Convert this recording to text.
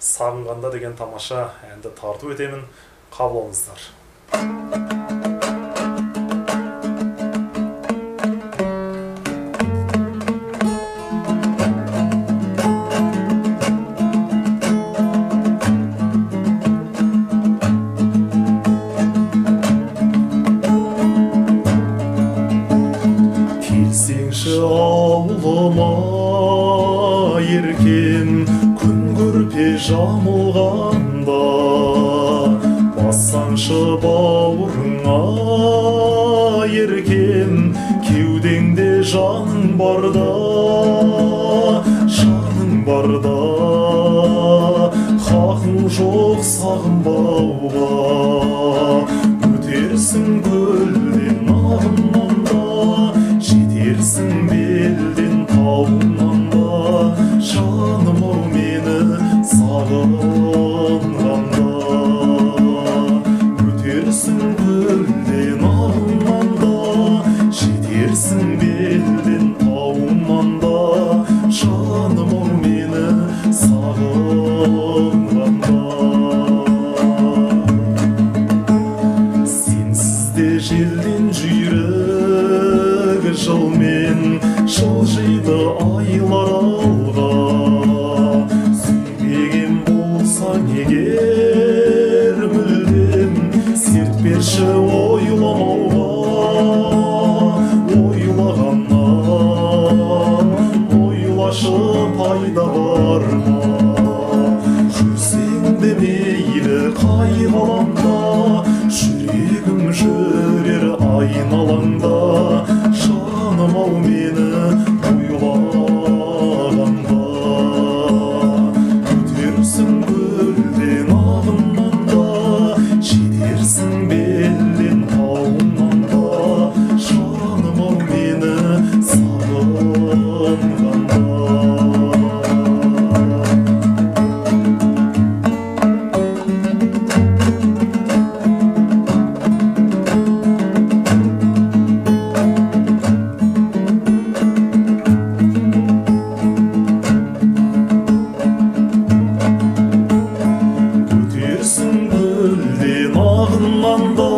Сағынғанда деген тамаша әнді тарту етемін, қабыл алыңыздар. Келсеңші ауылыма еркем, күн көрпе жамылғанда, бассаңшы бауырыңа еркем, кеудеңде жаның барда, жаның барда, хақың жоқ сағынбауға, өтерсің көлден ағыннан, жетерсің белден тауынан да, жаным-ау мені сағынғанда. Өтерсің көлден ағыннан да, жетерсің белден тауынан да, жаным-ау мені сағынғанда. Сенсіз де желден жүйрік жылмен жылжиды айлар алға, сүймеген болсаң егер мүлдем, серт берші ойламауға, ойлағаннан ойлашы пайда бар ма? Жүрсең де мейлі қай ғаламда, жүрегім жүрер айналаңда, жаным-ау мені ойлағанда. Өтерсің көлден ағыннан да, жетерсің белден тауынан да, жаным-ау мені сағынғанда. Өтерсің көлден ағыннан да,